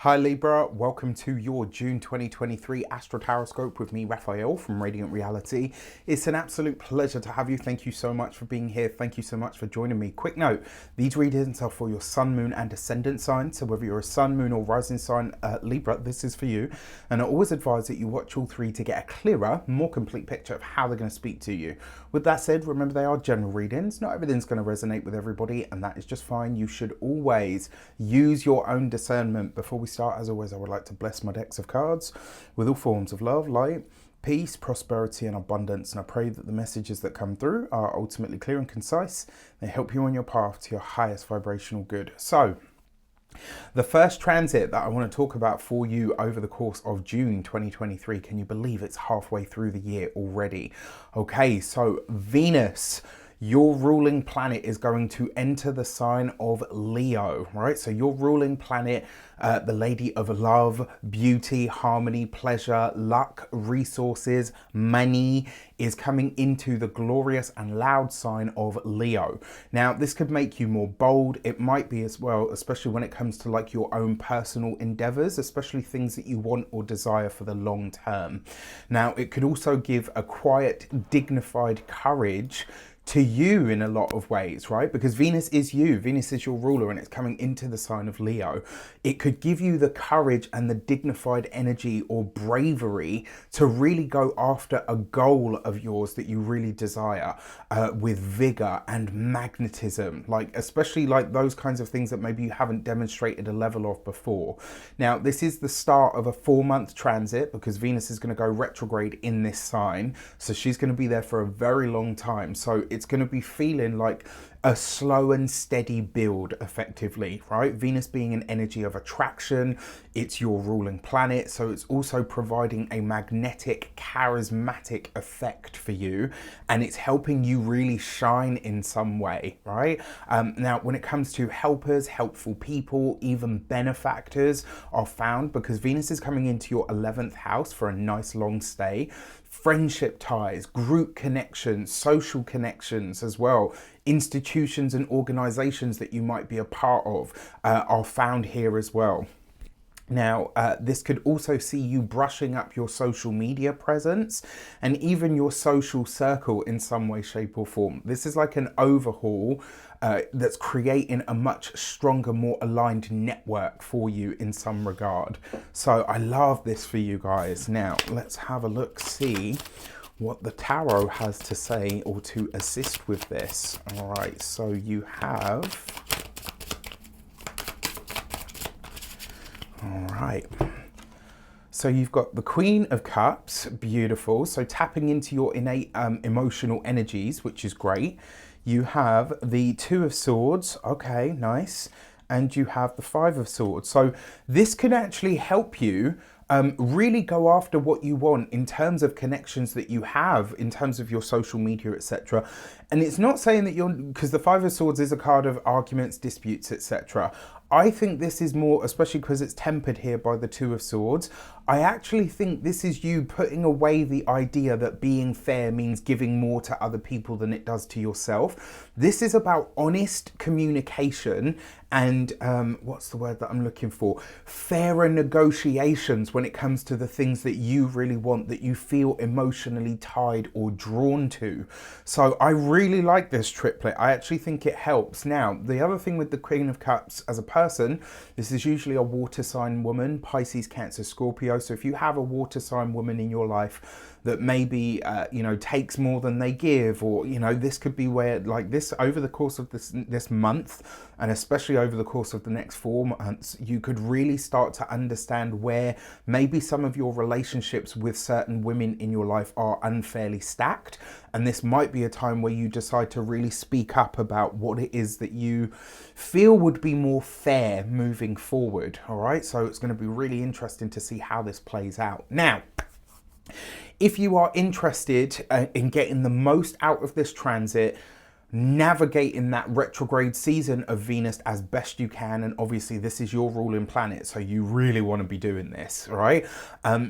Hi Libra, welcome to your June 2023 Astro Tarot Scope with me, Raphael from Reydiant Reality. It's an absolute pleasure to have you. Thank you so much for being here. Thank you so much for joining me. Quick note, these readings are for your sun, moon and ascendant sign. So whether you're a sun, moon or rising sign Libra, this is for you. And I always advise that you watch all three to get a clearer, more complete picture of how they're going to speak to you. With that said, remember they are general readings. Not everything's going to resonate with everybody, and that is just fine. You should always use your own discernment. Before we start, as always, I would like to bless my decks of cards with all forms of love, light, peace, prosperity and abundance. And I pray that the messages that come through are ultimately clear and concise. They help you on your path to your highest vibrational good. So the first transit that I want to talk about for you over the course of June 2023, can you believe it's halfway through the year already? Okay, so Venus, your ruling planet, is going to enter the sign of Leo, right? So your ruling planet, the lady of love, beauty, harmony, pleasure, luck, resources, money, is coming into the glorious and loud sign of Leo. Now, this could make you more bold. It might be as well, especially when it comes to like your own personal endeavors, especially things that you want or desire for the long term. Now, it could also give a quiet, dignified courage to you in a lot of ways, right? Because Venus is you, Venus is your ruler, and it's coming into the sign of Leo. It could give you the courage and the dignified energy or bravery to really go after a goal of yours that you really desire with vigor and magnetism, like especially like those kinds of things that maybe you haven't demonstrated a level of before. Now, this is the start of a 4-month transit because Venus is going to go retrograde in this sign. So she's going to be there for a very long time. So it's going to be feeling like a slow and steady build effectively, right? Venus being an energy of attraction, it's your ruling planet. So it's also providing a magnetic, charismatic effect for you. And it's helping you really shine in some way, right? Now, when it comes to helpers, helpful people, even benefactors are found because Venus is coming into your 11th house for a nice long stay. Friendship ties, group connections, social connections as well, institutions and organizations that you might be a part of are found here as well. Now, this could also see you brushing up your social media presence and even your social circle in some way, shape or form. This is like an overhaul that's creating a much stronger, more aligned network for you in some regard. So I love this for you guys. Now, let's have a look, see what the tarot has to say or to assist with this. All right, so you have... All right, so you've got the Queen of Cups, beautiful. So tapping into your innate emotional energies, which is great. You have the Two of Swords, okay, nice. And you have the Five of Swords. So this can actually help you really go after what you want in terms of connections that you have, in terms of your social media, etc. And it's not saying that you're, because the Five of Swords is a card of arguments, disputes, etc. I think this is more, especially because it's tempered here by the Two of Swords, I actually think this is you putting away the idea that being fair means giving more to other people than it does to yourself. This is about honest communication and what's the word that I'm looking for? Fairer negotiations when it comes to the things that you really want, that you feel emotionally tied or drawn to. So I really like this triplet. I actually think it helps. Now, the other thing with the Queen of Cups as a person, this is usually a water sign woman, Pisces, Cancer, Scorpio. So if you have a water sign woman in your life that maybe, you know, takes more than they give, or, you know, this could be where like this over the course of this month, and especially over the course of the next 4 months, you could really start to understand where maybe some of your relationships with certain women in your life are unfairly stacked. And this might be a time where you decide to really speak up about what it is that you feel would be more fair moving forward. All right, so it's going to be really interesting to see how this plays out. Now, if you are interested in getting the most out of this transit, navigating that retrograde season of Venus as best you can. And obviously this is your ruling planet, so you really want to be doing this, right?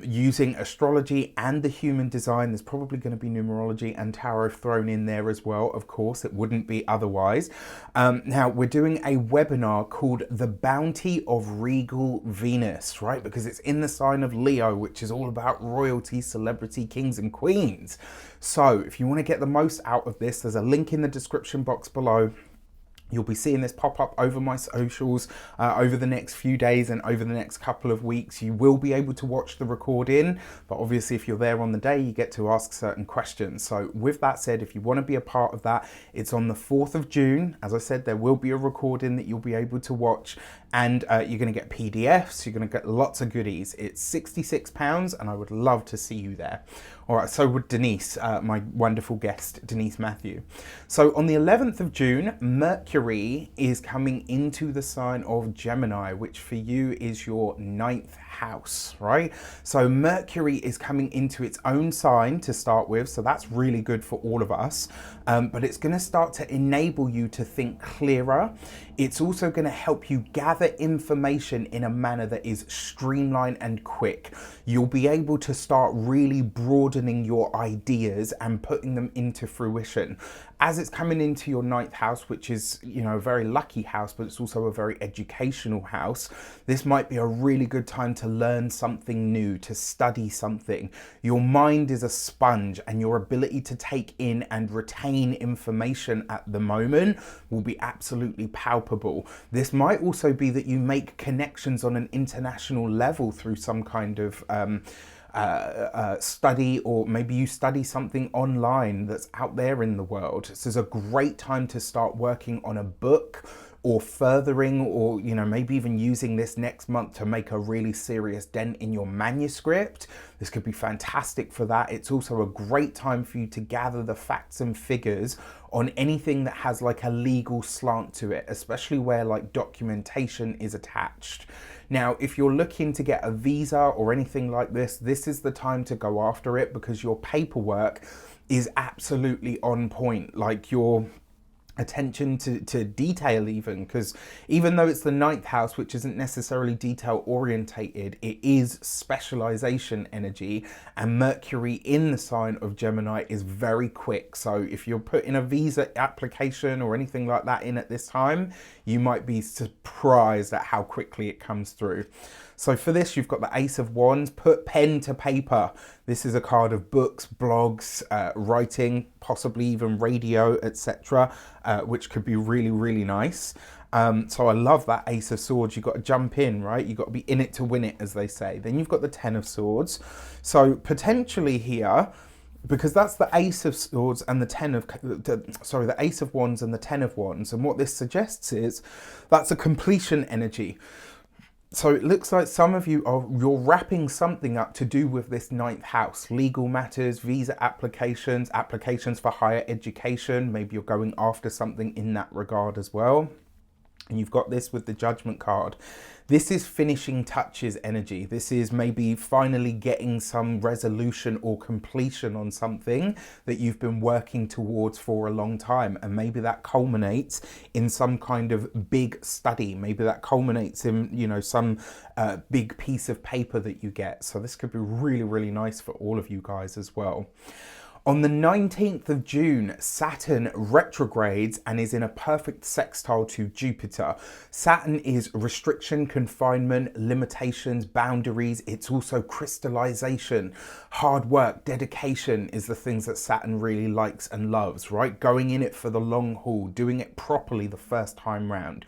Using astrology and the human design. There's probably going to be numerology and tarot thrown in there as well, of course, it wouldn't be otherwise. Now we're doing a webinar called The Bounty of Regal Venus, right? Because it's in the sign of Leo, which is all about royalty, celebrity, kings and queens. So if you want to get the most out of this, there's a link in the description box below. You'll be seeing this pop up over my socials over the next few days and over the next couple of weeks. You will be able to watch the recording, but obviously if you're there on the day, you get to ask certain questions. So with that said, if you want to be a part of that, it's on the 4th of June. As I said, there will be a recording that you'll be able to watch, and you're going to get PDFs, you're going to get lots of goodies. It's £66 and I would love to see you there. All right, so would Denise, my wonderful guest, Denise Matthew. So on the 11th of June, Mercury is coming into the sign of Gemini, which for you is your 9th house, right? So Mercury is coming into its own sign to start with, so that's really good for all of us. But it's going to start to enable you to think clearer. It's also going to help you gather information in a manner that is streamlined and quick. You'll be able to start really broadening your ideas and putting them into fruition. As it's coming into your 9th house, which is, you know, a very lucky house, but it's also a very educational house, this might be a really good time to learn something new, to study something. Your mind is a sponge, and your ability to take in and retain information at the moment will be absolutely palpable. This might also be that you make connections on an international level through some kind of study, or maybe you study something online that's out there in the world. This is a great time to start working on a book, or furthering, or, you know, maybe even using this next month to make a really serious dent in your manuscript. This could be fantastic for that. It's also a great time for you to gather the facts and figures on anything that has like a legal slant to it, especially where like documentation is attached. Now, if you're looking to get a visa or anything like this, this is the time to go after it, because your paperwork is absolutely on point. Like your attention to detail, because even though it's the 9th house, which isn't necessarily detail orientated, it is specialization energy, and Mercury in the sign of Gemini is very quick. So if you're putting a visa application or anything like that in at this time, you might be surprised at how quickly it comes through. So for this, you've got the Ace of Wands. Put pen to paper. This is a card of books, blogs, writing, possibly even radio, etc., which could be really, really nice. So I love that Ace of Swords. You've got to jump in, right? You've got to be in it to win it, as they say. Then you've got the Ten of Swords. So potentially here, because that's the Ace of Swords and the Ace of Wands and the Ten of Wands. And what this suggests is that's a completion energy. So it looks like some of you you're wrapping something up to do with this 9th house, legal matters, visa applications, applications for higher education. Maybe you're going after something in that regard as well. And you've got this with the Judgment card. This is finishing touches energy. This is maybe finally getting some resolution or completion on something that you've been working towards for a long time. And maybe that culminates in some kind of big study. Maybe that culminates in, you know, some big piece of paper that you get. So this could be really, really nice for all of you guys as well. On the 19th of June, Saturn retrogrades and is in a perfect sextile to Jupiter. Saturn is restriction, confinement, limitations, boundaries. It's also crystallization. Hard work, dedication is the things that Saturn really likes and loves, right? Going in it for the long haul, doing it properly the first time round.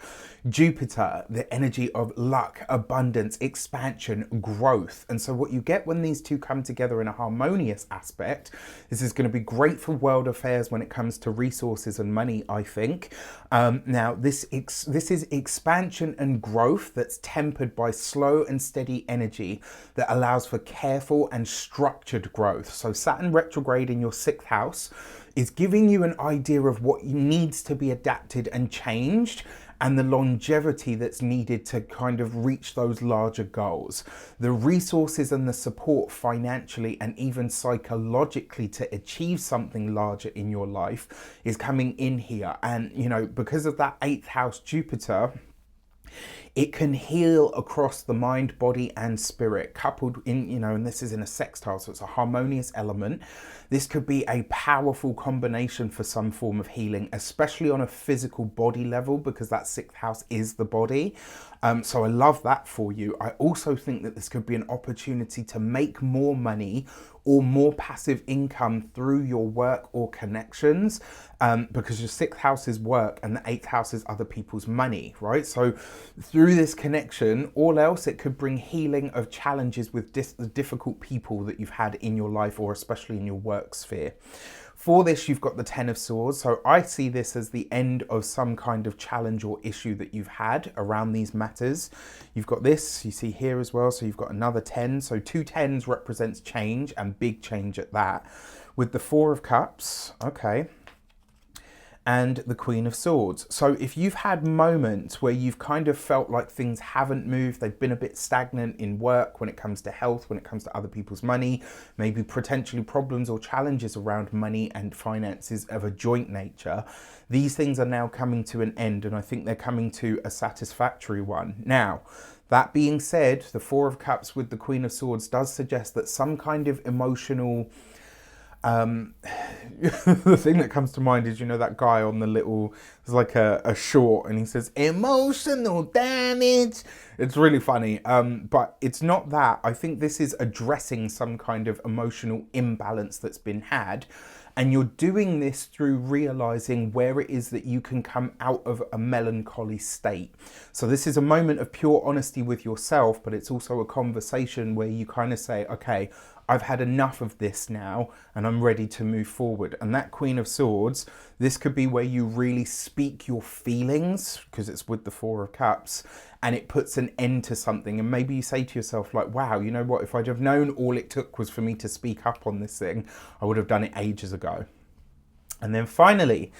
Jupiter, the energy of luck, abundance, expansion, growth. And so what you get when these two come together in a harmonious aspect, this is going to be great for world affairs when it comes to resources and money, I think. Now, this is expansion and growth that's tempered by slow and steady energy that allows for careful and structured growth. So Saturn retrograde in your 6th house is giving you an idea of what needs to be adapted and changed, and the longevity that's needed to kind of reach those larger goals. The resources and the support financially and even psychologically to achieve something larger in your life is coming in here. And, you know, because of that 8th house Jupiter, it can heal across the mind, body, and spirit, coupled in, you know, and this is in a sextile, so it's a harmonious element. This could be a powerful combination for some form of healing, especially on a physical body level, because that 6th house is the body. So I love that for you. I also think that this could be an opportunity to make more money or more passive income through your work or connections, because your 6th house is work and the 8th house is other people's money, right? So through this connection, all else, it could bring healing of challenges with the difficult people that you've had in your life, or especially in your work sphere. For this, you've got the 10 of Swords. So I see this as the end of some kind of challenge or issue that you've had around these matters. You've got this, you see here as well. So you've got another 10. So 2 10s represents change, and big change at that. With the 4 of Cups, okay, and the Queen of Swords. So if you've had moments where you've kind of felt like things haven't moved, they've been a bit stagnant in work, when it comes to health, when it comes to other people's money, maybe potentially problems or challenges around money and finances of a joint nature, these things are now coming to an end, and I think they're coming to a satisfactory one. Now, that being said, the 4 of Cups with the Queen of Swords does suggest that some kind of emotional the thing that comes to mind is, you know, that guy on the little, it's like a short, and he says emotional damage. It's really funny, but it's not that. I think this is addressing some kind of emotional imbalance that's been had, and you're doing this through realizing where it is that you can come out of a melancholy state. So this is a moment of pure honesty with yourself, but it's also a conversation where you kind of say, okay, I've had enough of this now, and I'm ready to move forward. And that Queen of Swords, this could be where you really speak your feelings, because it's with the 4 of Cups, and it puts an end to something. And maybe you say to yourself, like, wow, you know what, if I'd have known all it took was for me to speak up on this thing, I would have done it ages ago. And then finally,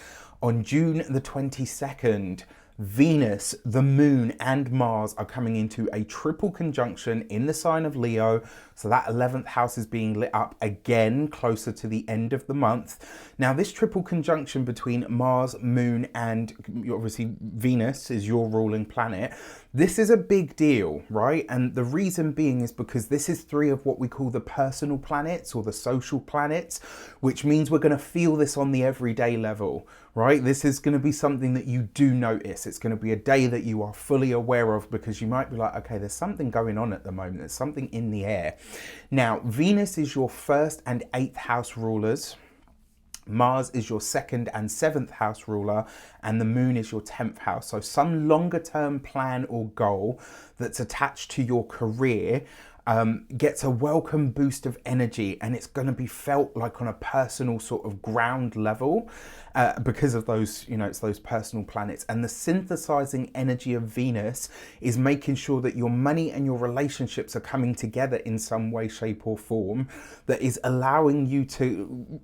on June the 22nd, Venus, the Moon, and Mars are coming into a triple conjunction in the sign of Leo. So that 11th house is being lit up again closer to the end of the month. Now, this triple conjunction between Mars, Moon, and obviously Venus is your ruling planet. This is a big deal, right? And the reason being is because this is 3 of what we call the personal planets, or the social planets, which means we're going to feel this on the everyday level, right? This is going to be something that you do notice. It's going to be a day that you are fully aware of, because you might be like, okay, there's something going on at the moment. There's something in the air. Now, Venus is your 1st and 8th house rulers. Mars is your 2nd and 7th house ruler, and the Moon is your 10th house. So some longer term plan or goal that's attached to your career gets a welcome boost of energy, and it's going to be felt like on a personal sort of ground level, because of those, you know, it's those personal planets. And the synthesizing energy of Venus is making sure that your money and your relationships are coming together in some way, shape, or form that is allowing you to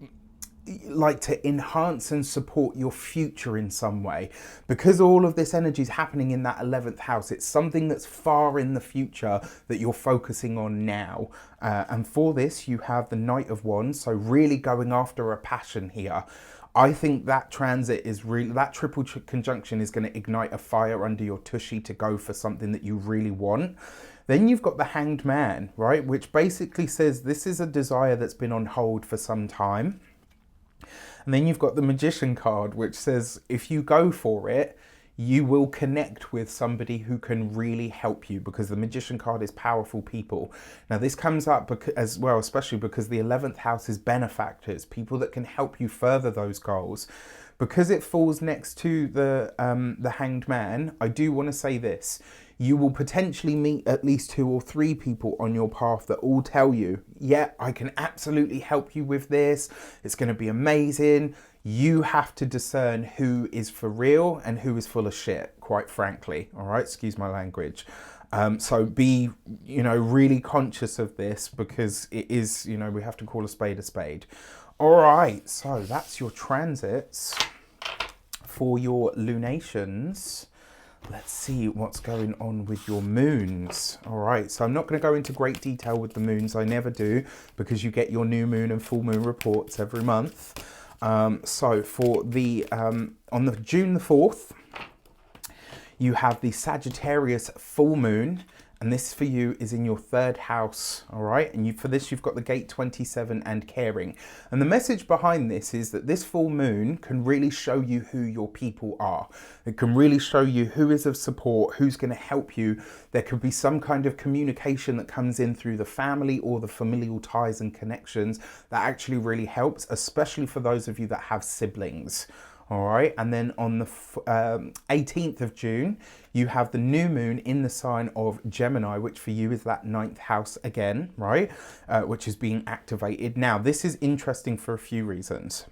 enhance and support your future in some way. Because all of this energy is happening in that 11th house, it's something that's far in the future that you're focusing on now. And for this, you have the Knight of Wands, so really going after a passion here. I think that transit is really, that triple conjunction is going to ignite a fire under your tushy to go for something that you really want. Then you've got the Hanged Man, right? Which basically says this is a desire that's been on hold for some time. And then you've got the Magician card, which says if you go for it, you will connect with somebody who can really help you, because the Magician card is powerful people. Now, this comes up as well, especially because the 11th house is benefactors, people that can help you further those goals. Because it falls next to the Hanged Man, I do want to say this. You will potentially meet at least 2 or 3 people on your path that all tell you, yeah, I can absolutely help you with this. It's going to be amazing. You have to discern who is for real and who is full of shit, quite frankly. All right, excuse my language. So be, you know, really conscious of this, because it is, you know, we have to call a spade a spade. All right, so that's your transits for your lunations. let's see what's going on with your moons. All right, so I'm not going to go into great detail with the moons. I never do, because you get your new moon and full moon reports every month. So for the on the June the 4th, you have the Sagittarius full moon, and this for you is in your 3rd house, all right? And for this, you've got the gate 27 and caring. And the message behind this is that this full moon can really show you who your people are. It can really show you who is of support, who's going to help you. There could be some kind of communication that comes in through the family or the familial ties and connections that actually really helps, especially for those of you that have siblings. All right, and then on the 18th of June, you have the new moon in the sign of Gemini, which for you is that 9th house again, right? Which is being activated. Now, this is interesting for a few reasons.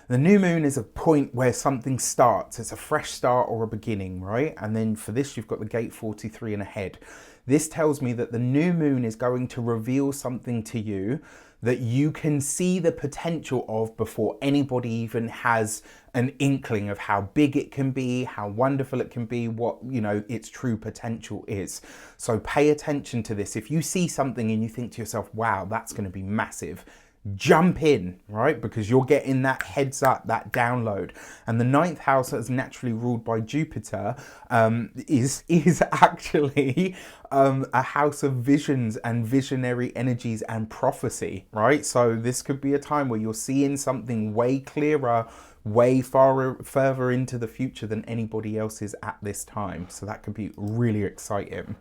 The new moon is a point where something starts. It's a fresh start or a beginning, right? And then for this, you've got the gate 43 and ahead. This tells me that the new moon is going to reveal something to you that you can see the potential of before anybody even has an inkling of how big it can be, how wonderful it can be, what, you know, its true potential is. So pay attention to this. If you see something and you think to yourself, wow, that's going to be massive, jump in, right? Because you're getting that heads up, that download. And the 9th house, that's naturally ruled by Jupiter, is actually a house of visions and visionary energies and prophecy, right? So this could be a time where you're seeing something way clearer, way further into the future than anybody else is at this time. So that could be really exciting.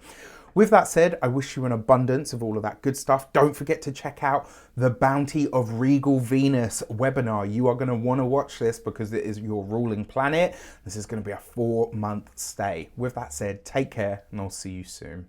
With that said, I wish you an abundance of all of that good stuff. Don't forget to check out the Bounty of Regal Venus webinar. You are going to want to watch this because it is your ruling planet. This is going to be a 4-month stay. With that said, take care and I'll see you soon.